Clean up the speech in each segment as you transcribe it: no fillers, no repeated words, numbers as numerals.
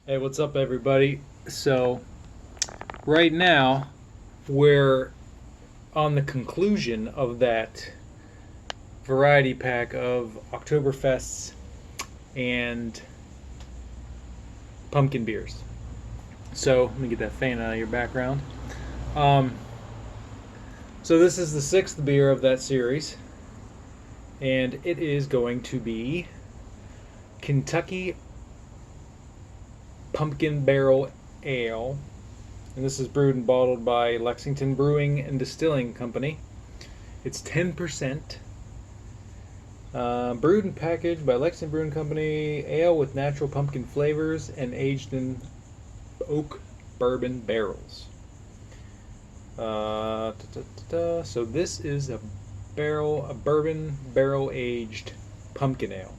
Hey, what's up, everybody? So, right now, we're on the conclusion of that variety pack of Oktoberfests and pumpkin beers. So, let me get that fan out of your background. Um, so, this is the sixth beer of that series, and it is going to be Kentucky Pumpkin Barrel Ale. And this is brewed and bottled by Lexington Brewing and Distilling Company. It's 10%. Brewed and packaged by Lexington Brewing Company, ale with natural pumpkin flavors and aged in oak bourbon barrels. So this is a bourbon barrel aged pumpkin ale.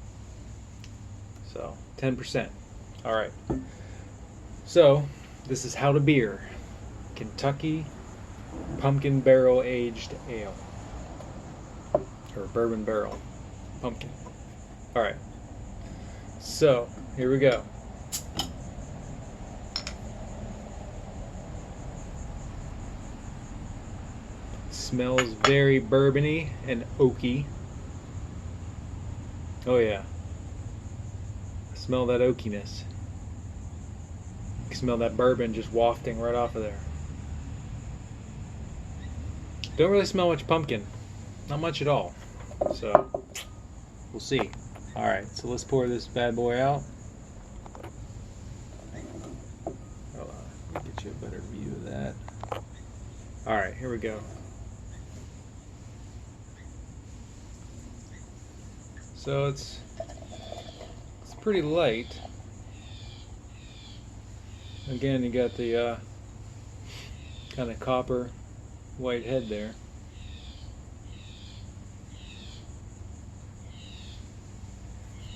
So 10%. All right. So this is how to beer Kentucky Pumpkin Barrel Aged Ale, or bourbon barrel pumpkin. All right. So here we go. Smells very bourbony and oaky. Oh yeah. Smell that oakiness. You can smell that bourbon just wafting right off of there. Don't really smell much pumpkin. Not much at all. So we'll see. All right, so let's pour this bad boy out. Hold on, let me get you a better view of that. All right, here we go. So it's pretty light. Again, you got the kind of copper white head there.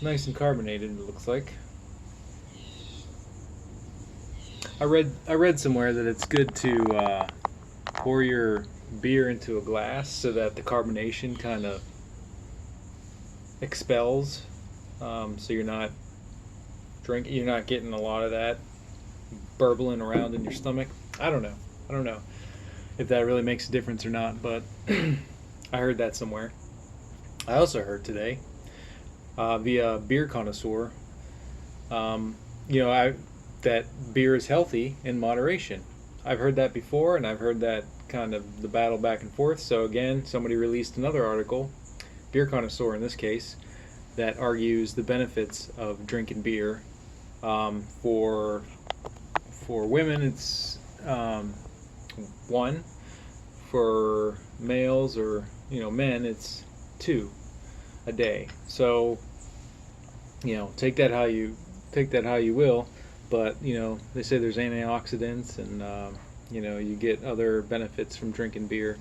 Nice and carbonated, it looks like. I read somewhere that it's good to pour your beer into a glass so that the carbonation kind of expels, so you're not getting a lot of that burbling around in your stomach. I don't know if that really makes a difference or not, but I heard that somewhere. I also heard today via Beer Connoisseur, that beer is healthy in moderation. I've heard that before, and I've heard that kind of the battle back and forth. So again, somebody released another article, Beer Connoisseur in this case, that argues the benefits of drinking beer. For women, it's 1. For males or men, it's 2 a day. So take that how you will, but they say there's antioxidants and you get other benefits from drinking beer.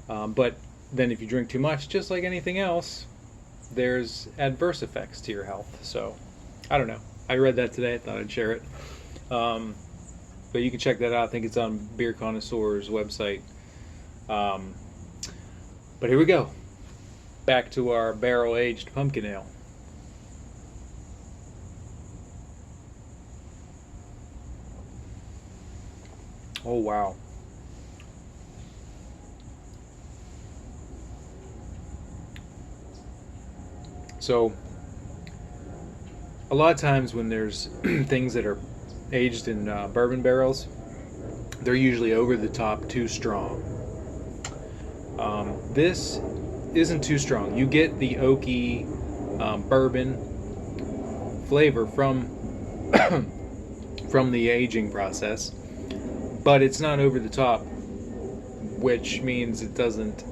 But then if you drink too much, just like anything else, there's adverse effects to your health. So I don't know. I read that today. I thought I'd share it. But you can check that out. I think it's on Beer Connoisseur's website. But here we go. Back to our barrel-aged pumpkin ale. Oh, wow. So, a lot of times when there's things that are aged in bourbon barrels, they're usually over the top too strong. This isn't too strong. You get the oaky bourbon flavor from from the aging process, but it's not over the top, which means it doesn't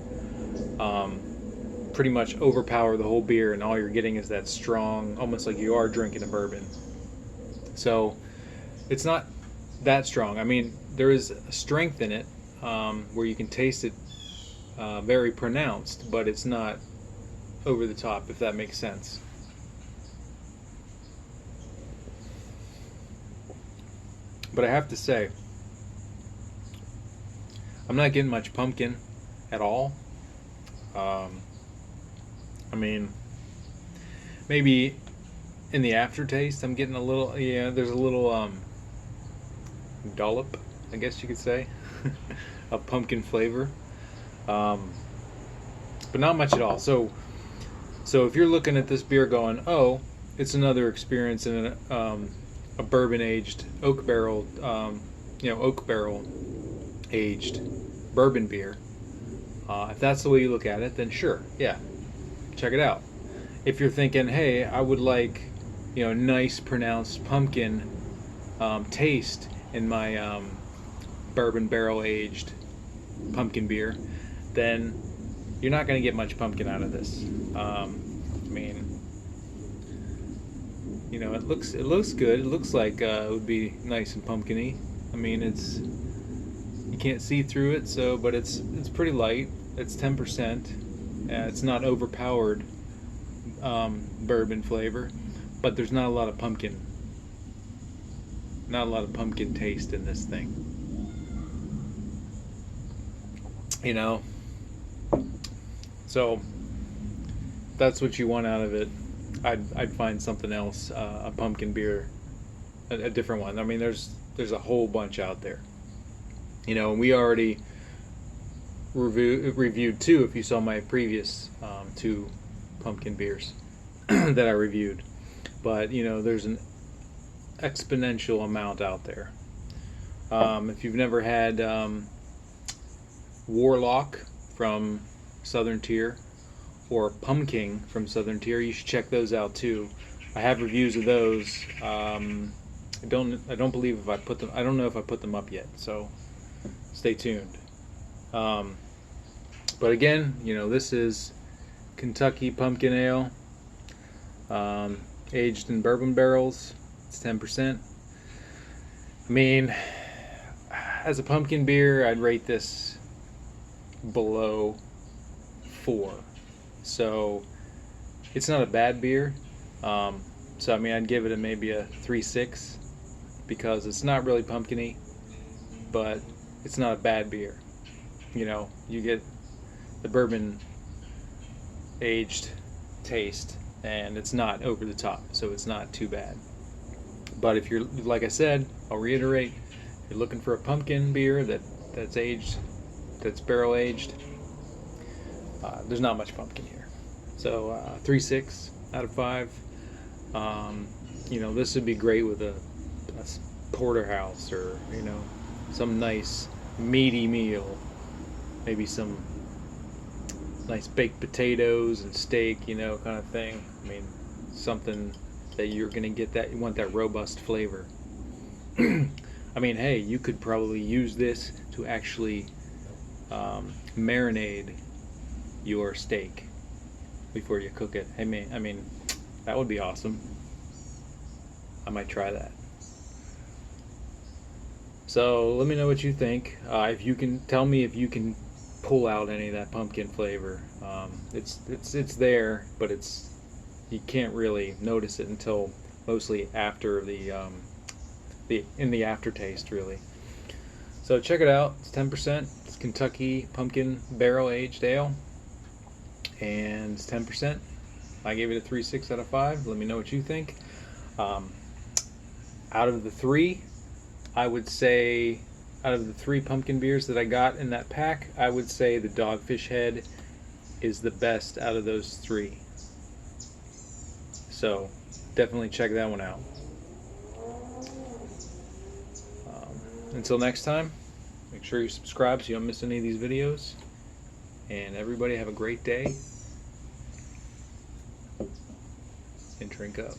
pretty much overpower the whole beer, and all you're getting is that strong, almost like you are drinking a bourbon. So it's not that strong. I mean, there is a strength in it where you can taste it very pronounced, but it's not over the top, if that makes sense. But I have to say, I'm not getting much pumpkin at all. I mean, maybe in the aftertaste, I'm getting a little, yeah, there's a little dollop, I guess you could say, of pumpkin flavor, um, but not much at all. So if you're looking at this beer going, oh, it's another experience in a bourbon aged oak barrel, oak barrel aged bourbon beer. If that's the way you look at it, then sure, yeah, check it out. If you're thinking, hey, I would like, nice pronounced pumpkin taste in my bourbon barrel aged pumpkin beer, then you're not going to get much pumpkin out of this. I mean, it looks good. It looks like it would be nice and pumpkin-y. I mean, you can't see through it, but it's pretty light. It's 10%. It's not overpowered bourbon flavor, but there's not a lot of pumpkin. Not a lot of pumpkin taste in this thing. So that's what you want out of it. I'd find something else, a pumpkin beer, a different one. I mean, there's a whole bunch out there. And we already reviewed two. If you saw my previous two pumpkin beers that I reviewed, but there's an exponential amount out there. If you've never had Warlock from Southern Tier or Pumpkin from Southern Tier, you should check those out too. I have reviews of those. I don't believe if I put them. I don't know if I put them up yet. So stay tuned. But again, this is Kentucky Pumpkin Ale, aged in bourbon barrels. It's 10%. I mean, as a pumpkin beer, I'd rate this below 4. So it's not a bad beer. So I mean, I'd give it maybe a 3.6 because it's not really pumpkin-y, but it's not a bad beer. You get the bourbon aged taste, and it's not over the top, so it's not too bad. But if you're, like I said, I'll reiterate, if you're looking for a pumpkin beer that's aged, that's barrel aged, there's not much pumpkin here. So 3.6 out of 5. This would be great with a porterhouse or some nice meaty meal, maybe some nice baked potatoes and steak, kind of thing. I mean, something that you're gonna get you want that robust flavor. I mean, hey, you could probably use this to actually marinate your steak before you cook it. I mean, that would be awesome. I might try that. So let me know what you think. If you can tell me if you can pull out any of that pumpkin flavor. It's there, but you can't really notice it until mostly after in the aftertaste, really. So check it out. It's 10%. It's Kentucky Pumpkin Barrel Aged Ale, and it's 10%. I gave it a 3.6 out of 5. Let me know what you think. Out of the three, I would say, out of the 3 pumpkin beers that I got in that pack, I would say the Dogfish Head is the best out of those 3. So definitely check that one out. Until next time, make sure you subscribe so you don't miss any of these videos. And everybody have a great day. And drink up.